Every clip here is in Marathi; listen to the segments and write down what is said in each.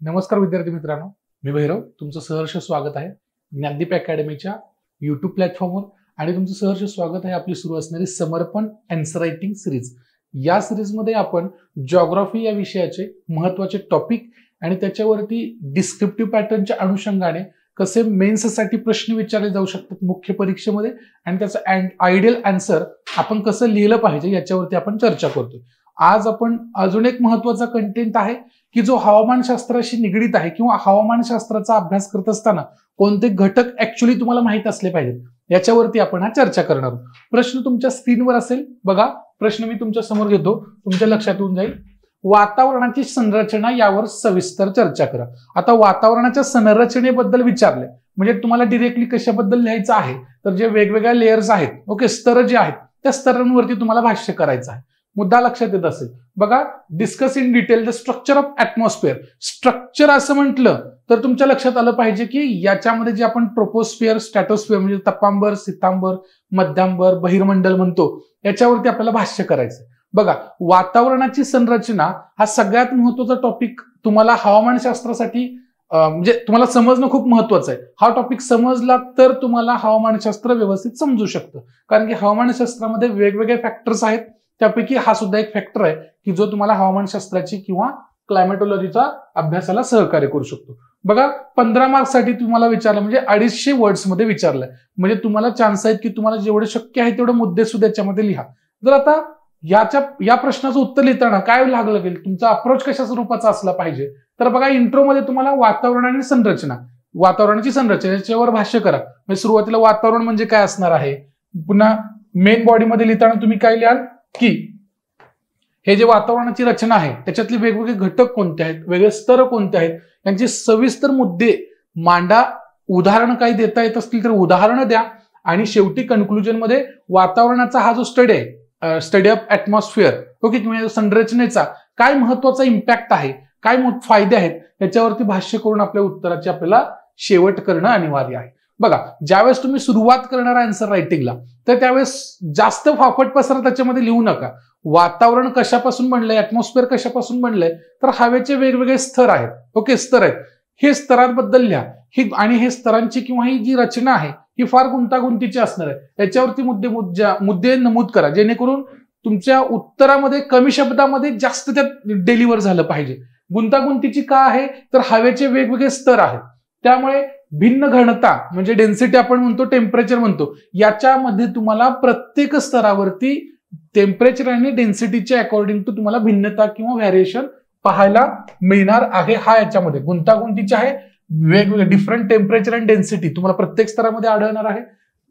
नमस्कार विद्यार्थी मित्रांनो, मी भैरव तुमचं सहर्ष स्वागत आहे ज्ञानदीप अकॅडमीच्या यूट्यूब प्लॅटफॉर्मवर आणि तुमचं सहर्ष स्वागत आहे आपली सुरू असणारी समर्पण आन्सर रायटिंग सिरीज। या सिरीजमध्ये आपण जिओग्राफी या विषयाचे महत्त्वाचे टॉपिक आणि त्याच्यावरती डिस्क्रिप्टिव्ह पॅटर्नच्या अनुषंगाने कसे मेन्ससाठी प्रश्न विचारले जाऊ शकतात मुख्य परीक्षेमध्ये आणि त्याचं आयडियल आन्सर आपण कसं लिहिलं पाहिजे याच्यावरती आपण चर्चा करतोय। आज आपण अजून एक महत्त्वाचा कंटेंट आहे की जो हवामानशास्त्राशी निगडित आहे किंवा हवामानशास्त्राचा अभ्यास करत असताना कोणते घटक ऍक्च्युअली तुम्हाला माहित असले पाहिजेत याच्यावरती आपण चर्चा करणार आहोत। प्रश्न तुमच्या स्क्रीनवर असेल बघा, प्रश्न मी तुमच्या समोर घेतो, तुमच्या लक्षात येऊन जाईल। वातावरणाची संरचना यावर सविस्तर चर्चा करा। आता वातावरणाच्या संरचनेबद्दल विचारले म्हणजे तुम्हाला डिरेक्टली कशाबद्दल लिहायचं आहे तर जे वेगवेगळ्या लेयर्स आहेत, ओके, स्तर जे आहेत त्या स्तरांवरती तुम्हाला भाष्य करायचं आहे। मुद्दा लक्षात येत असेल बघा, discuss in detail the structure of atmosphere. Structure असं म्हटलं तर तुमच्या लक्षात आलं पाहिजे की याच्यामध्ये जे आपण ट्रोपोस्फिअर, स्ट्रॅटोस्फिअर म्हणजे तपांबर, सितांबर, मध्यांबर, बहिर्मंडल म्हणतो याच्यावरती आपल्याला भाष्य करायचं। बघा, वातावरणाची संरचना हा सगळ्यात महत्त्वाचा टॉपिक तुम्हाला हवामानशास्त्रासाठी म्हणजे तुम्हाला समजणं खूप महत्त्वाचं आहे। हा टॉपिक समजला तर तुम्हाला हवामानशास्त्र व्यवस्थित समजू शकतं, कारण की हवामानशास्त्रामध्ये वेगवेगळे फॅक्टर्स आहेत, त्यापैकी हा सुद्धा एक फॅक्टर आहे की जो तुम्हाला हवामानशास्त्राची किंवा क्लायमेटोलॉजीचा अभ्यासाला सहकार्य करू शकतो। बघा, 15 मार्क्ससाठी तुम्हाला विचारलं म्हणजे 250 वर्ड्स मध्ये विचारलंय, म्हणजे तुम्हाला चान्स आहेत की तुम्हाला जेवढे शक्य आहे तेवढे मुद्दे सुद्धा याच्यामध्ये लिहा। जर आता या प्रश्नाचं उत्तर लिहिताना काय लागलं गेलं, तुमचा अप्रोच कशा स्वरूपाचा असला पाहिजे तर बघा, इंट्रोमध्ये तुम्हाला वातावरण आणि संरचना, वातावरणाची संरचना याच्यावर भाष्य करा। म्हणजे सुरुवातीला वातावरण म्हणजे काय असणार आहे, पुन्हा मेन बॉडीमध्ये लिहिताना तुम्ही काय लिहाल की हे जे वातावरणाची रचना आहे त्याच्यातले वेगवेगळे घटक कोणते आहेत, वेगळे स्तर कोणते आहेत यांचे सविस्तर मुद्दे मांडा। उदाहरण काही देता येत असतील तर उदाहरणं द्या आणि शेवटी कन्क्लुजन मध्ये वातावरणाचा हा जो स्टडी आहे, स्टडी ऑफ ऍटमॉस्फिअर, ओके, किंवा संरचनेचा काय महत्वाचा इम्पॅक्ट आहे, काय फायदे आहेत याच्यावरती भाष्य करून आपल्या उत्तराची आपल्याला शेवट करणं अनिवार्य आहे। बघा, ज्यावेळेस तुम्ही सुरुवात करणार आन्सर रायटिंगला तर त्यावेळेस जास्त फाफट पसरा त्याच्यामध्ये लिहू नका। वातावरण कशापासून बनलंय, ऍटमॉस्फिअर कशापासून बनलंय तर हवेचे वेगवेगळे स्तर आहेत, ओके, स्तर आहेत, हे स्तरांबद्दल लिहा। ही आणि हे स्तरांची किंवा ही जी रचना आहे ही फार गुंतागुंतीची असणार आहे, याच्यावरती मुद्दे नमूद करा जेणेकरून तुमच्या उत्तरामध्ये कमी शब्दामध्ये जास्त त्यात डेलिव्हर झालं पाहिजे। गुंतागुंतीची का आहे तर हवेचे वेगवेगळे स्तर आहेत, त्यामुळे भिन्न घनता म्हणजे डेन्सिटी आपण म्हणतो, टेम्परेचर म्हणतो, याच्यामध्ये तुम्हाला प्रत्येक स्तरावरती टेम्परेचर आणि डेन्सिटीच्या अकॉर्डिंग टू तुम्हाला भिन्नता किंवा व्हॅरिएशन पाहायला मिळणार आहे। हा याच्यामध्ये गुंतागुंतीचे आहे, वेगवेगळे डिफरंट टेम्परेचर आणि डेन्सिटी तुम्हाला प्रत्येक स्तरामध्ये आढळणार आहे।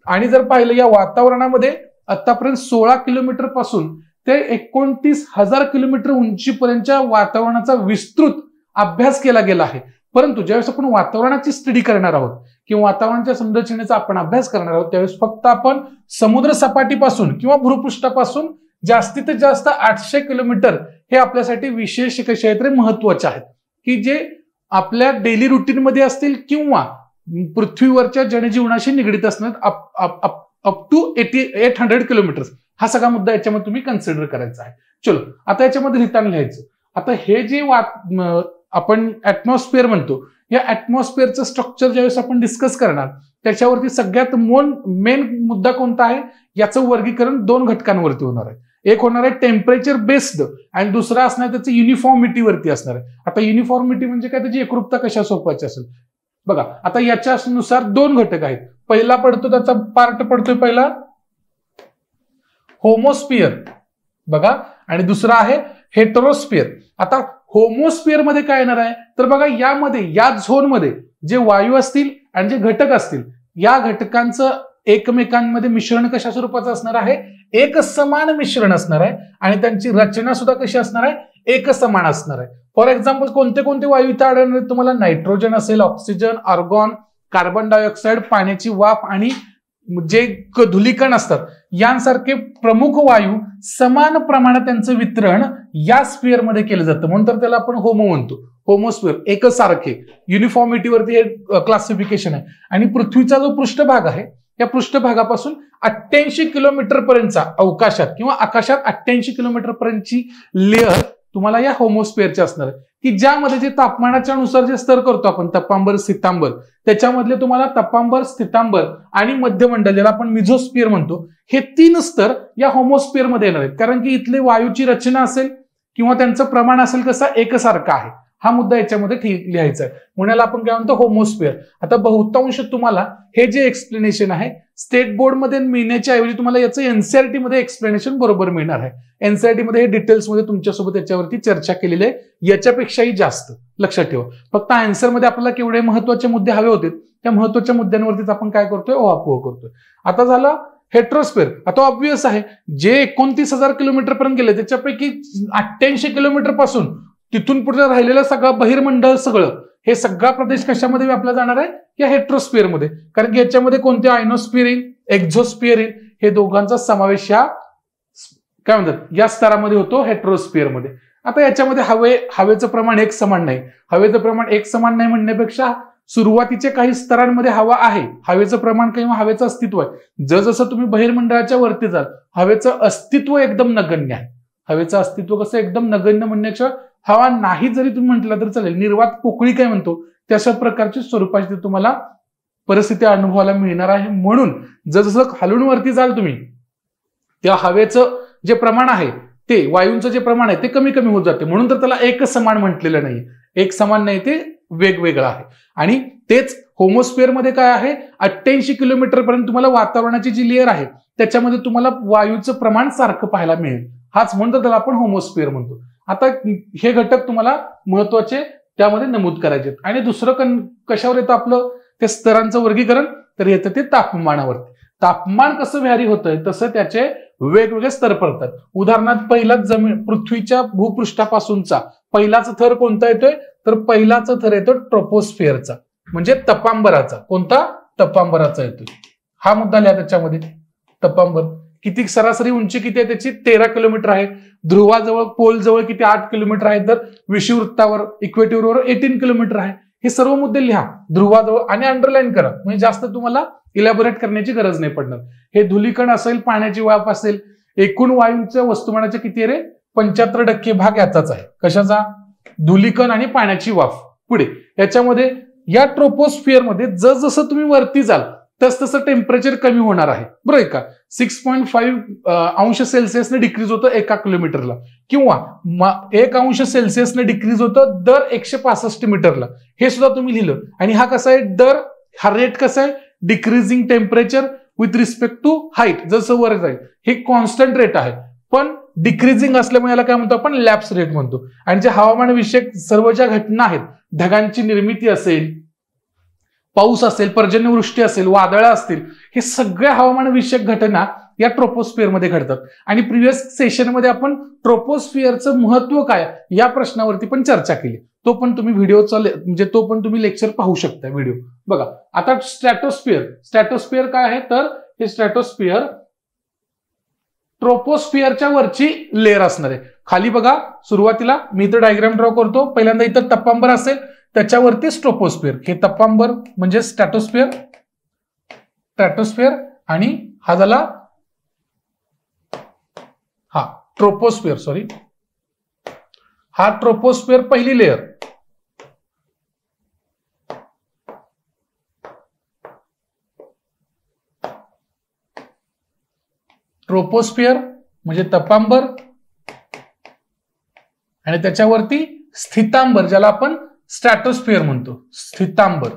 आणि जर पाहिलं या वातावरणामध्ये आतापर्यंत 16 किलोमीटर पासून ते 29,000 किलोमीटर उंचीपर्यंतच्या वातावरणाचा विस्तृत अभ्यास केला गेला आहे। परंतु ज्यावेळेस आपण वातावरणाची स्टडी करणार आहोत किंवा वातावरणाच्या संरचनेचा आपण अभ्यास करणार आहोत त्यावेळेस फक्त आपण समुद्र सपाटीपासून किंवा भूपृष्ठापासून जास्तीत जास्त 800 किलोमीटर हे आपल्यासाठी विशेष क्षेत्र महत्वाचे आहेत की जे आपल्या डेली रुटीनमध्ये असतील किंवा पृथ्वीवरच्या जनजीवनाशी निगडीत असणार अप टू 800 किलोमीटर। हा सगळा मुद्दा याच्यामध्ये तुम्ही कन्सिडर करायचा आहे। चलो, आता याच्यामध्ये लिहिताना लिहायचं, आता हे जे आपण ऍटमॉस्फिअर म्हणतो या ऍटमॉस्फिअरचं स्ट्रक्चर ज्यावेळेस आपण डिस्कस करणार त्याच्यावरती सगळ्यात मेन मुद्दा कोणता आहे, याचं वर्गीकरण 2 घटकांवरती होणार आहे। एक होणार आहे टेम्परेचर बेस्ड आणि दुसरा असणार त्याचं युनिफॉर्मिटीवरती असणार आहे। आता युनिफॉर्मिटी म्हणजे काय, त्याची एकरूपता कशा स्वरूपाची असेल बघा। आता याच्यानुसार 2 घटक आहेत, पहिला पडतो त्याचा पार्ट पडतोय पहिला होमोस्फिअर बघा आणि दुसरा आहे हेटरोस्फिअर। आता होमोस्फिअर मध्ये काय येणार आहे तर बघा, यामध्ये या झोन मध्ये जे वायू असतील आणि जे घटक असतील या घटकांचं एकमेकांमध्ये मिश्रण कशा स्वरूपाचं असणार आहे, एक समान मिश्रण असणार आहे आणि त्यांची रचना सुद्धा कशी असणार आहे, एक समान असणार आहे। फॉर एक्झाम्पल कोणते कोणते वायू इथे आढळणार, तुम्हाला नायट्रोजन असेल, ऑक्सिजन, आर्गॉन, कार्बन डायऑक्साईड, पाण्याची वाफ आणि जे धुलीकण असतात यांसारखे प्रमुख वायू समान प्रमाणात त्यांचं वितरण या स्फिअर मध्ये केलं जातं, म्हणून तर त्याला आपण होमो म्हणतो, होमोस्फिअर, एकच सारखे युनिफॉर्मिटीवरती हे क्लासिफिकेशन आहे। आणि पृथ्वीचा जो पृष्ठभाग आहे या पृष्ठभागापासून 88 किलोमीटर पर्यंतचा अवकाशात किंवा आकाशात 88 किलोमीटर पर्यंतची लेअर तुम्हाला या होमोस्फिअरची असणार आहे। की ज्यामध्ये जे तापमानाच्या नुसार जे स्तर करतो आपण तपांबर स्थितांबर, त्याच्यामधले तुम्हाला तपांबर स्थितांबर आणि मध्यमंडल ज्याला आपण मिझोस्फिअर म्हणतो, हे 3 स्तर या होमोस्फिअर मध्ये येणार आहेत. कारण की इथले वायूची रचना असेल किंवा त्यांचं प्रमाण असेल कसं एकसारखं आहे, हा मुद्दा याच्यामध्ये ठीक लिहायचा आहे. म्हणून आपण काय म्हणतो होमोस्फिअर. आता बहुतांश तुम्हाला हे जे एक्सप्लेनेशन आहे स्टेट बोर्ड मध्ये मिळण्याच्या ऐवजी तुम्हाला याचं एनसीईआरटी मध्ये एक्सप्लेनेशन बरोबर मिळणार आहे. एनसीईआरटी मध्ये हे डिटेल्स मध्ये तुमच्यासोबत याच्यावरती चर्चा केलेली आहे, याच्यापेक्षाही जास्त. लक्षात ठेवा, फक्त आन्सर मध्ये आपल्याला केवढे महत्वाचे मुद्दे हवे होते, त्या महत्वाच्या मुद्द्यांवरतीच आपण काय करतोय, ओहापोह करतोय. आता झालं हेट्रोस्फिअर. आता ऑब्व्हियस आहे, जे 29,000 किलोमीटर पर्यंत गेले त्याच्यापैकी 88 किलोमीटर पासून तिथून पुढे राहिलेलं सगळं बहिर्मंडळ सगळं हे सगळा प्रदेश कशामध्ये व्यापला जाणार आहे, या हेट्रोस्फिअर मध्ये. कारण की याच्यामध्ये कोणते आयनोस्फिअर येईल, एक्झोस्फिअर येईल, हे दोघांचा समावेश या काय म्हणतात या स्तरामध्ये होतो हेट्रोस्फिअर मध्ये. आता याच्यामध्ये हवेचं प्रमाण एक समान नाही. हवेचं प्रमाण एक समान नाही म्हणण्यापेक्षा सुरुवातीच्या काही स्तरांमध्ये हवा आहे, हवेचं प्रमाण किंवा हवेचं अस्तित्व आहे. जसं तुम्ही बहिर्मंडळाच्या वरती जाल हवेचं अस्तित्व एकदम नगण्य आहे. हवेचं अस्तित्व कसं एकदम नगण्य म्हणण्याच्या हवा नाही जरी तुम्ही म्हटलं तर चालेल, निर्वात पोकळी काय म्हणतो तशा प्रकारची स्वरूपाची तुम्हाला परिस्थिती अनुभवायला मिळणार आहे. म्हणून जसं खालून वरती जाल तुम्ही त्या हवेचं जे प्रमाण आहे ते वायूंचं जे प्रमाण आहे ते कमी कमी होत जाते. म्हणून तर त्याला एक समान म्हटलेलं नाही, एक समान नाही, ते वेगवेगळं आहे. आणि तेच होमोस्फिअर मध्ये काय आहे, 88 किलोमीटर पर्यंत तुम्हाला वातावरणाची जी लेअर आहे त्याच्यामध्ये तुम्हाला वायूचं प्रमाण सारखं पाहायला मिळेल. हाच म्हणतो त्याला आपण होमोस्फिअर म्हणतो. आता हे घटक तुम्हाला महत्वाचे त्यामध्ये नमूद करायचे. आणि दुसरं कशावर येतं आपलं ते स्तरांचं वर्गीकरण, तर येतं ते तापमानावरती. तापमान कसं व्हॅरी होतंय तसं त्याचे वेगवेगळे स्तर पडतात. उदाहरणार्थ पहिलाच जमीन पृथ्वीच्या भूपृष्ठापासूनचा पहिलाच थर कोणता येतोय, तर पहिलाच थर येतो ट्रोपोस्फिअरचा, म्हणजे तपांबराचा. कोणता, तपांबराचा येतोय. हा मुद्दा लिहा त्याच्यामध्ये. तपांबर किती, सरासरी उंची किती आहे त्याची 13 किलोमीटर आहे. ध्रुवाजवळ पोल जवळ किती 8 किलोमीटर आहे, तर विषुववृत्तावर इक्वेटरवर 18 किलोमीटर आहे. हे सर्व मुद्दे लिहा ध्रुवाजवळ आणि अंडरलाईन करा, म्हणजे जास्त तुम्हाला इलॅबोरेट करण्याची गरज नाही पडणार. हे धुलीकण असेल, पाण्याची वाफ असेल, एकूण वायूंच्या वस्तुमानाचे किती रे 75% भाग याचाच आहे. कशाचा, धुलीकण आणि पाण्याची वाफ. पुढे याच्यामध्ये या ट्रोपोस्फिअर मध्ये जसं तुम्ही वरती जाल तसं टेम्परेचर कमी होणार आहे, बरोबर का. 6.5 अंश सेल्सिअसने डिक्रीज होतं 1 किलोमीटरला, किंवा 1 अंश सेल्सिअसने डिक्रीज होतं दर 165 मीटरला. हे सुद्धा तुम्ही लिहिलं. आणि हा कसा आहे, हा रेट कसा आहे, decreasing temperature with respect to height. जसं वर जाईल हे कॉन्स्टंट रेट आहे, पण डिक्रीजिंग असल्यामुळे याला काय म्हणतो आपण, लॅप्स रेट म्हणतो. आणि जे हवामान विषयक सर्व ज्या घटना आहेत, ढगांची निर्मिती असेल, पाऊस असेल, पर्जन्यवृष्टी असेल, वादळ असतील, हे सगळ्या हवामान विषयक घटना या ट्रोपोस्फिअर मध्ये घडतात. आणि प्रिव्हियस सेशनमध्ये आपण ट्रोपोस्फिअरचं महत्व काय या प्रश्नावरती पण चर्चा केली. तो पण तुम्ही व्हिडिओचा म्हणजे तो पण तुम्ही लेक्चर पाहू शकता व्हिडिओ. बघा आता स्ट्रॅटोस्फिअर काय आहे, तर हे स्ट्रॅटोस्फिअर ट्रोपोस्फिअरच्या वरची लेअर असणार आहे. खाली बघा सुरुवातीला मी इथं डायग्राम ड्रॉ करतो. पहिल्यांदा इथं तपांबर असेल, त्याच्यावरती ट्रोपोस्फिअर. हे तपांबर म्हणजे स्ट्रॅटोस्फिअर आणि हा झाला ट्रोपोस्फिअर. सॉरी, हा ट्रोपोस्फिअर पहिली लेअर. ट्रोपोस्फिअर म्हणजे तपांबर आणि त्याच्यावरती स्थितांबर ज्याला आपण स्ट्रॅटोस्फिअर म्हणतो, स्थितांबर.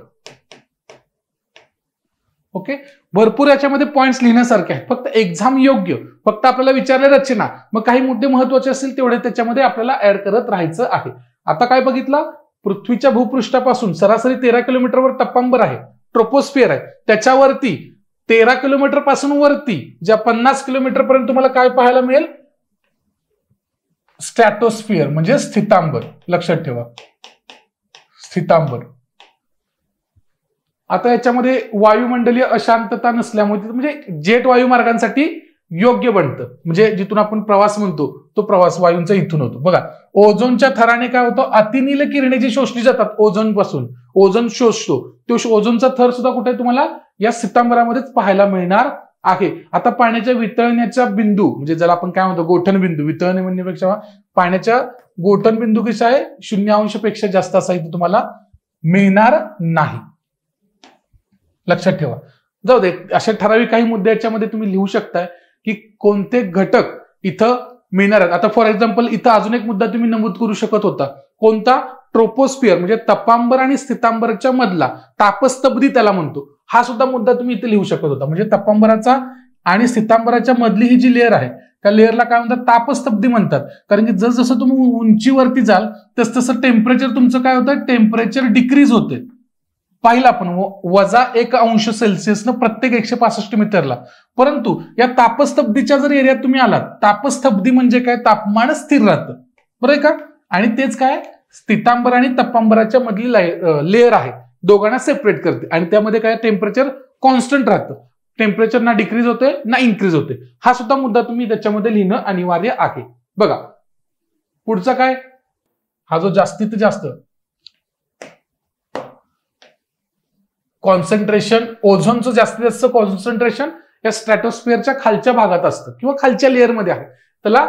ओके, भरपूर याच्यामध्ये पॉइंट्स लिहिण्यासारखे आहेत, फक्त एक्झाम योग्य, फक्त आपल्याला विचारले रचना, मग काही मुद्दे महत्वाचे असतील तेवढे त्याच्यामध्ये आपल्याला ऍड करत राहायचं आहे. आता काय बघितलं, पृथ्वीच्या भूपृष्ठापासून सरासरी 13 किलोमीटरवर तपांबर आहे, ट्रोपोस्फिअर आहे. त्याच्यावरती 13 किलोमीटर पासून वरती ज्या 50 किलोमीटर पर्यंत तुम्हाला काय पाहायला मिळेल, स्ट्रॅटोस्फिअर म्हणजे स्थितांबर. लक्षात ठेवा, स्थितांबर. आता याच्यामध्ये वायुमंडलीय अशांतता नसल्यामुळे म्हणजे जेट वायुमार्गांसाठी योग्य बनतं. म्हणजे जिथून आपण प्रवास म्हणतो तो प्रवास वायूंचा इथून होतो. बघा ओझोनच्या थराने काय होतं, अतिनील किरणे जी शोषली जातात ओझोन पासून, ओझोन शोषतो, तो ओझोनचा थर सुद्धा कुठे तुम्हाला या स्थितांबरामध्येच पाहायला मिळणार आहे. आता पाण्याच्या वितळण्याचा बिंदू म्हणजे ज्याला आपण काय म्हणतो गोठण बिंदू, वितळणे म्हणण्यापेक्षा पाण्याच्या गोठण बिंदू कसा आहे 0 पेक्षा जास्त असा इथे तुम्हाला मिळणार नाही. लक्षात ठेवा. जाऊ दे, अशा ठराविक काही मुद्दे याच्यामध्ये तुम्ही लिहू शकताय की कोणते घटक इथं मिळणार आहेत. आता फॉर एक्झाम्पल इथं अजून एक मुद्दा तुम्ही नमूद करू शकत होता. कोणता? ट्रोपोस्फिअर म्हणजे तपांबर आणि स्थितांबराच्या मधला तापस्तब्दी त्याला म्हणतो. हा सुद्धा मुद्दा तुम्ही इथे लिहू शकत होता. म्हणजे तपांबराचा आणि स्थितांबराच्या मधली ही जी लेअर आहे त्या लेअरला काय म्हणतात? तापस्तब्दी म्हणतात. कारण की जसं तुम्ही उंचीवरती जाल तसं टेम्परेचर तुमचं काय होतं? टेम्परेचर डिक्रीज होते. पाहिलं आपण -1°C प्रत्येक 165 मीटरला. परंतु या तापस्तब्दीच्या जर एरियात तुम्ही आलात, तापस्तब्दी म्हणजे काय? तापमान स्थिर राहतं, बरोबर का? आणि तेच काय स्थितांबर आणि तपांबराच्या मधली लेअर आहे, दोघांना सेपरेट करते. आणि त्यामध्ये काय टेम्परेचर कॉन्स्टंट राहतं. टेम्परेचर ना डिक्रीज होते ना इन्क्रीज होते. हा सुद्धा मुद्दा तुम्ही त्याच्यामध्ये लिहिणं अनिवार्य आहे. बघा पुढचा काय, हा जो जास्तीत जास्त कॉन्सन्ट्रेशन, ओझोनचं जास्तीत जास्त कॉन्सन्ट्रेशन या स्ट्रॅटोस्फिअरच्या खालच्या भागात असतं किंवा खालच्या लेअरमध्ये आहे, त्याला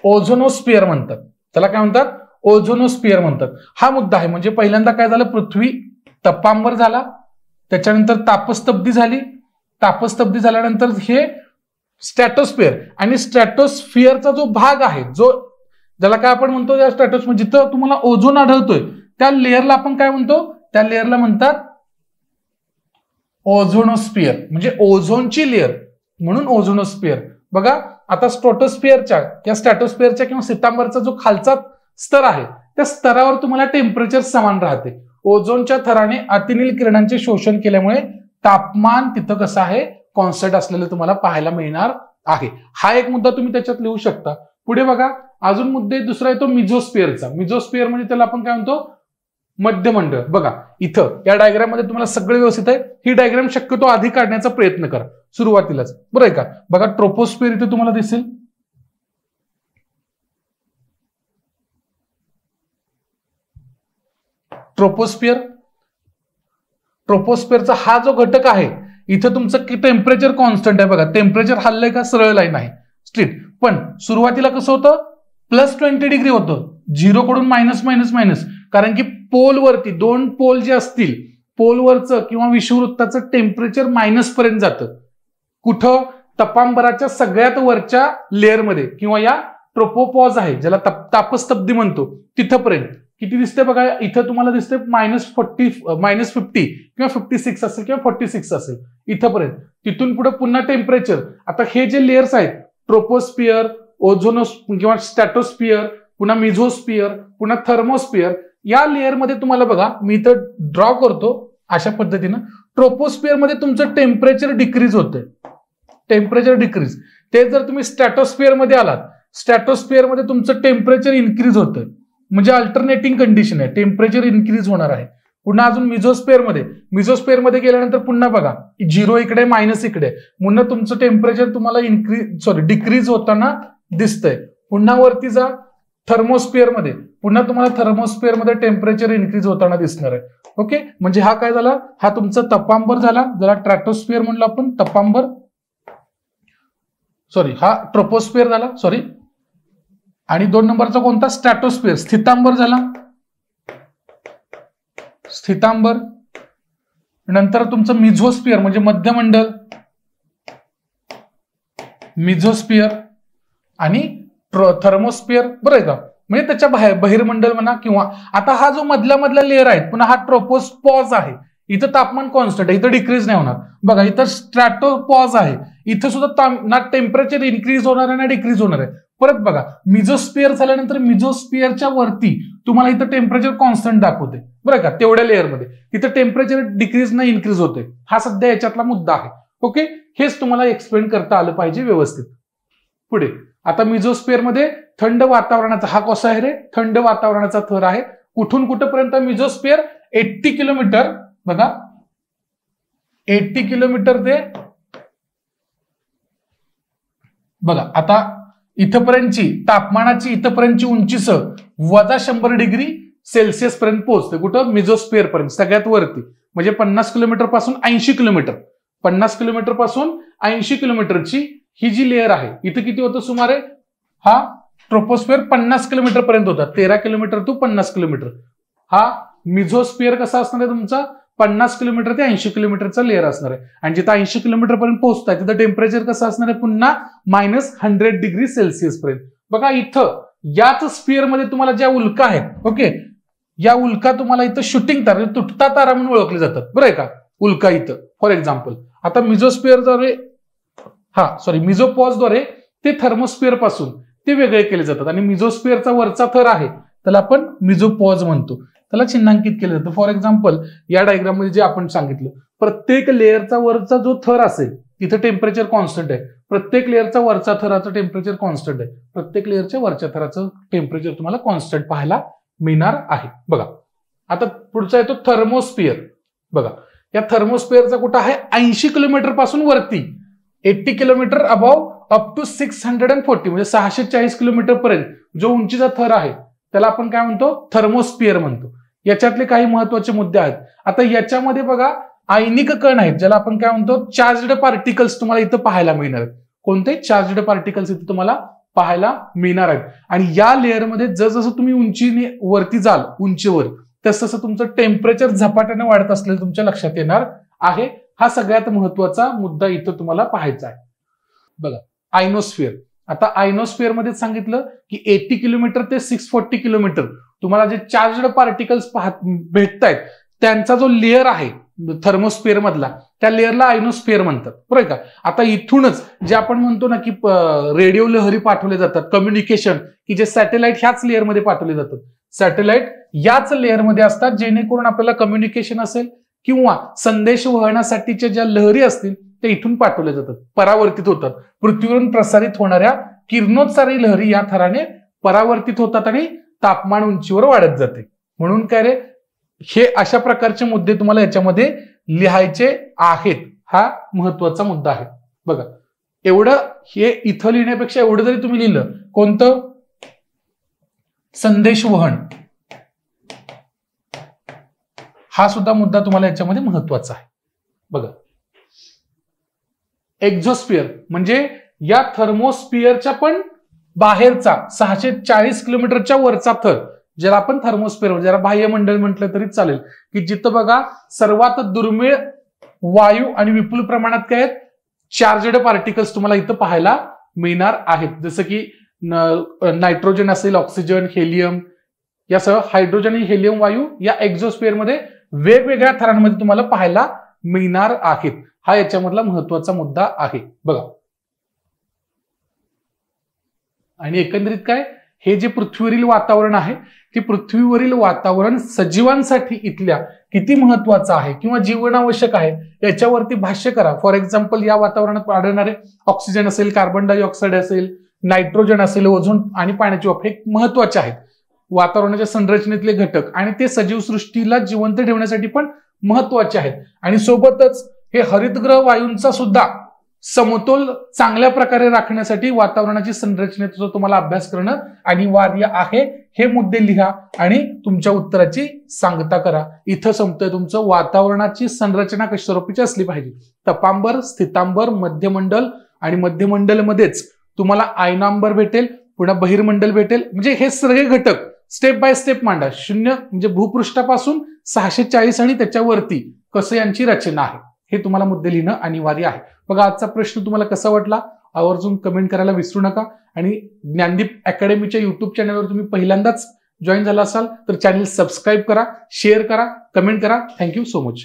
ओझोनोस्फिअर म्हणतात. त्याला काय म्हणतात? ओझोनोस्फिअर म्हणतात. हा मुद्दा आहे. म्हणजे पहिल्यांदा काय झालं? पृथ्वी तपांबर झाला, त्याच्यानंतर तापस्तब्दी झाली, तापस्तब्दी झाल्यानंतर हे स्ट्रॅटोस्फिअर, आणि स्ट्रॅटोस्फिअरचा जो भाग आहे, जो ज्याला काय आपण म्हणतो, या स्ट्रॅटोस्फिअर जिथं तुम्हाला ओझोन आढळतोय त्या लेअरला आपण काय म्हणतो? त्या लेअरला म्हणतात ओझोनोस्फिअर. म्हणजे ओझोनची लेअर म्हणून ओझोनोस्फिअर. बघा आता स्ट्रॅटोस्फिअरच्या किंवा सितांबरचा जो खालचा स्तर आहे त्या स्तरावर तुम्हाला टेम्परेचर समान राहते. ओझोनच्या थराने अतिनील किरणांचे शोषण केल्यामुळे तापमान तिथं कसं आहे? कॉन्स्टंट असलेलं तुम्हाला पाहायला मिळणार आहे. हा एक मुद्दा तुम्ही त्याच्यात लिहू शकता. पुढे बघा अजून मुद्दे दुसरा येतो मिझोस्फिअरचा. मिझोस्फिअर म्हणजे त्याला आपण काय म्हणतो? मध्यमंडळ. बघा इथं या डायग्राम मध्ये तुम्हाला सगळं व्यवस्थित आहे. ही डायग्राम शक्यतो आधी काढण्याचा प्रयत्न करा सुरुवातीलाच, बरं आहे का? बघा ट्रोपोस्फिअर इथे तुम्हाला दिसेल. ट्रोपोस्फिअरचा हा जो घटक आहे इथं तुमचं टेम्परेचर कॉन्स्टंट आहे. बघा टेम्परेचर हल्लंय का? सरळ लाईन आहे, स्ट्रेट. पण सुरुवातीला कसं होतं? +20 होतं, 0 कडून मायनस. कारण की पोलवरती 2 पोल जे असतील, पोलवरचं किंवा विषुववृत्ताचं टेम्परेचर मायनस पर्यंत जातं. कुठं? तपांबराच्या सगळ्यात वरच्या लेअरमध्ये किंवा या ट्रोपोपॉज आहे ज्याला तापस्तब्दी म्हणतो तिथपर्यंत. किती दिसते बघा इथं तुम्हाला दिसते -50 किंवा 56 असेल किंवा 46 असेल इथपर्यंत. तिथून पुढे पुन्हा टेम्परेचर, आता हे जे लेयर्स आहेत ट्रोपोस्फिअर, किंवा स्ट्रॅटोस्फिअर, पुन्हा मिझोस्फिअर, पुन्हा थर्मोस्फिअर, या लेअरमध्ये तुम्हाला बघा मी इथं ड्रॉ करतो अशा पद्धतीनं. ट्रोपोस्फिअर मध्ये तुमचं टेम्परेचर डिक्रीज होतंय, टेम्परेचर डिक्रीज. ते जर तुम्ही स्ट्रॅटोस्फिअर मध्ये आलात, स्ट्रॅटोस्फिअर मध्ये तुमचं टेम्परेचर इन्क्रीज होतंय. म्हणजे अल्टरनेटिंग कंडिशन आहे, टेम्परेचर इन्क्रीज होणार आहे. पुन्हा अजून मिझोस्फिअर मध्ये गेल्यानंतर पुन्हा बघा 0 इकडे मायनस इकडे, पुन्हा तुमचं टेम्परेचर तुम्हाला डिक्रीज होताना दिसतंय. पुन्हा वरती जा थर्मोस्फिअर मध्ये, पुन्हा तुम्हाला थर्मोस्फिअर मध्ये टेम्परेचर इन्क्रीज होताना दिसणार आहे. ओके, म्हणजे हा काय झाला? हा तुमचा तपांबर झाला, ज्याला ट्रॅटोस्फिअर म्हणलं आपण. तपांबर, हा ट्रोपोस्फिअर झाला, आणि 2 नंबरचा कोणता? स्ट्रॅटोस्फिअर, स्थितांबर झाला. स्थितांबर नंतर तुमचं मिझोस्फिअर म्हणजे मध्यमंडल, मिझोस्फिअर आणि थर्मोस्फिअर, बरं आहे का? म्हणजे त्याच्या बाहेर बहिर्मंडल म्हणा. किंवा आता हा जो मधला लेअर आहे, पुन्हा हा ट्रोपोपॉज आहे, इथं तापमान कॉन्स्टंट आहे, इथं डिक्रीज नाही होणार. बघा इथं स्ट्रॅटोपॉज आहे, इथं सुद्धा ना टेम्परेचर इन्क्रीज होणार आहे ना डिक्रीज होणार आहे. परत बघा मिझोस्फिअर झाल्यानंतर मिझोस्फिअरच्या वरती तुम्हाला इथं टेम्परेचर कॉन्स्टंट दाखवते, बरं का? तेवढ्या लेअरमध्ये इथं टेम्परेचर डिक्रीज ना इन्क्रीज होते. हा सध्या याच्यातला मुद्दा आहे. ओके, हेच तुम्हाला एक्सप्लेन करता आलं पाहिजे व्यवस्थित. पुढे आता मिझोस्फिअर मध्ये थंड वातावरणाचा, हा कसा आहे रे? थंड वातावरणाचा थर आहे. कुठून कुठेपर्यंत? मिझोस्फिअर 80 किलोमीटर, बघा 80 किलोमीटर ते बघा आता इथपर्यंतची तापमानाची इथपर्यंतची उंचीसह -100°C पर्यंत पोहोचते. कुठं? मिझोस्फिअर पर्यंत, सगळ्यात वरती. म्हणजे 50 किलोमीटर पासून 80 किलोमीटर, 50 किलोमीटर पासून 80 किलोमीटरची ही जी लेअर आहे, इथं किती होतं सुमारे? हा ट्रोपोस्फिअर 50 किलोमीटर पर्यंत होता, 13 किलोमीटर टू 50 किलोमीटर. हा मिझोस्फिअर कसा असणार आहे तुमचा, 50 किलोमीटर ते 80 किलोमीटरचा लेअर असणार आहे. आणि जिथं 80 किलोमीटर पर्यंत पोहोचताय तिथं टेम्परेचर कसं असणार आहे, पुन्हा -100 डिग्री सेल्सिअस पर्यंत. बघा इथं याच स्फिअर मध्ये तुम्हाला ज्या उल्का आहेत, ओके, या उल्का तुम्हाला इथं शूटिंग तारा, तुटता तारा म्हणून ओळखले जातात, बरं आहे का, उल्का इथं. फॉर एक्झाम्पल आता मिझोस्फिअरद्वारे मिझोपॉजद्वारे ते थर्मोस्फिअर पासून ते वेगळे केले जातात. आणि मिझोस्फिअरचा वरचा थर आहे त्याला आपण मिझोपॉज म्हणतो, त्याला चिन्हांकित केलं जातं. फॉर एक्झाम्पल या डायग्राम मध्ये जे आपण सांगितलं, प्रत्येक लेअरचा वरचा जो थर असेल तिथे टेम्परेचर कॉन्स्टंट आहे, प्रत्येक लेअरचा वरचा थराचं टेम्परेचर कॉन्स्टंट आहे, प्रत्येक लेअरच्या वरच्या थराचं टेम्परेचर तुम्हाला कॉन्स्टंट पाहायला मिळणार आहे. बघा आता पुढचा येतो थर्मोस्फिअर. बघा या थर्मोस्फिअरचा कुठं आहे, 80 किलोमीटर पासून वरती, 80 किलोमीटर अबाव अप टू 640 म्हणजे 640 किलोमीटर पर्यंत जो उंचीचा थर आहे त्याला आपण काय म्हणतो, थर्मोस्फिअर म्हणतो. याच्यातले काही महत्वाचे मुद्दे आहेत. आता याच्यामध्ये बघा आयनिक कण आहेत ज्याला आपण काय म्हणतो, चार्जड पार्टिकल्स तुम्हाला इथं पाहायला मिळणार आहेत. कोणते चार्जड पार्टिकल्स इथे तुम्हाला पाहायला मिळणार आहेत. आणि या लेअरमध्ये जसं तुम्ही उंचीने वरती जाल उंचीवर, तसं तुमचं टेम्परेचर झपाट्याने वाढत असलेलं तुमच्या लक्षात येणार आहे. हा सगळ्यात महत्वाचा मुद्दा इथं तुम्हाला पाहायचा आहे. बघा आयनोस्फिअर. आता आयनोस्फिअर मध्ये सांगितलं की 80 किलोमीटर ते 640 किलोमीटर तुम्हाला जे चार्जड पार्टिकल्स भेटतायत त्यांचा जो लेअर आहे थर्मोस्फिअर मधला, त्या लेअरला आयनोस्फिअर म्हणतात, बरोबर का. आता इथूनच जे आपण म्हणतो ना की रेडिओ लहरी पाठवले जातात, कम्युनिकेशन, की जे सॅटेलाइट ह्याच लेअरमध्ये पाठवले जातात, सॅटेलाइट याच लेअरमध्ये असतात, जेणेकरून आपल्याला कम्युनिकेशन असेल किंवा संदेश वहनासाठीच्या ज्या लहरी असतील ते इथून पाठवले जातात, परावर्तित होतात. पृथ्वीवरून प्रसारित होणाऱ्या किरणोत्सारी लहरी या थराने परावर्तित होतात आणि तापमान उंचीवर वाढत जाते. म्हणून काय रे, हे अशा प्रकारचे मुद्दे तुम्हाला याच्यामध्ये लिहायचे आहेत. हा महत्वाचा मुद्दा आहे. बघा एवढं हे इथं लिहिण्यापेक्षा एवढं जरी तुम्ही लिहिलं, कोणतं, संदेशवहन, हा सुद्धा मुद्दा तुम्हाला याच्यामध्ये महत्वाचा आहे. बघा एक्झोस्फिअर म्हणजे या थर्मोस्फिअरच्या पण बाहेरचा 640 किलोमीटरच्या वरचा थर, ज्याला आपण थर्मोस्फिअर, ज्याला बाह्यमंडळ म्हटलं तरी चालेल, की जिथं बघा सर्वात दुर्मिळ वायू आणि विपुल प्रमाणात काय आहेत, चार्जड पार्टिकल्स तुम्हाला इथं पाहायला मिळणार आहेत. जसं की नायट्रोजन असेल, ऑक्सिजन, हेलियम, यासह हायड्रोजन आणि हेलियम वायू या एक्झोस्फिअर मध्ये वेगवेगळ्या थरांमध्ये तुम्हाला पाहायला मिळणार आहेत. हा याच्यामधला महत्वाचा मुद्दा आहे. बघा आणि एकंदरीत काय, हे जे पृथ्वीवरील वातावरण आहे, ते पृथ्वीवरील वातावरण सजीवांसाठी इथल्या किती महत्वाचं आहे किंवा जीवनावश्यक आहे याच्यावरती भाष्य करा. फॉर एक्झाम्पल या वातावरणात आढळणारे ऑक्सिजन असेल, कार्बन डायऑक्साईड असेल, नायट्रोजन असेल, ओझोन आणि पाण्याची वाफ हे महत्वाचे आहेत, वातावरणाच्या संरचनेतले घटक, आणि ते सजीव सृष्टीला जिवंत ठेवण्यासाठी पण महत्वाचे आहेत. आणि सोबतच हे हरितगृह वायूंचा सुद्धा समतोल चांगल्या प्रकारे राखण्यासाठी वातावरणाची संरचनेचा तुम्हाला अभ्यास करणं अनिवार्य आहे. हे मुद्दे लिहा आणि तुमच्या उत्तराची सांगता करा. इथं संपतंय तुमचं वातावरणाची संरचना कशा स्वरूपाची असली पाहिजे. तपांबर, स्थितांबर, मध्यमंडल, आणि मध्यमंडलमध्येच तुम्हाला आयनांबर भेटेल, पुन्हा बहिर्मंडल भेटेल. म्हणजे हे सगळे घटक स्टेप बाय स्टेप मांडा. 0 म्हणजे भूपृष्ठापासून 640 आणि त्याच्यावरती कसं यांची रचना आहे हे तुम्हाला मुद्दे लिहिणं अनिवार्य आहे. बघा आजचा प्रश्न तुम्हाला कसा वाटला आवर्जून कमेंट करायला विसरू नका. आणि ज्ञानदीप अकॅडमीच्या युट्यूब चॅनलवर तुम्ही पहिल्यांदाच जॉईन झाला असाल तर चॅनल सबस्क्राईब करा, शेअर करा, कमेंट करा. Thank you so much.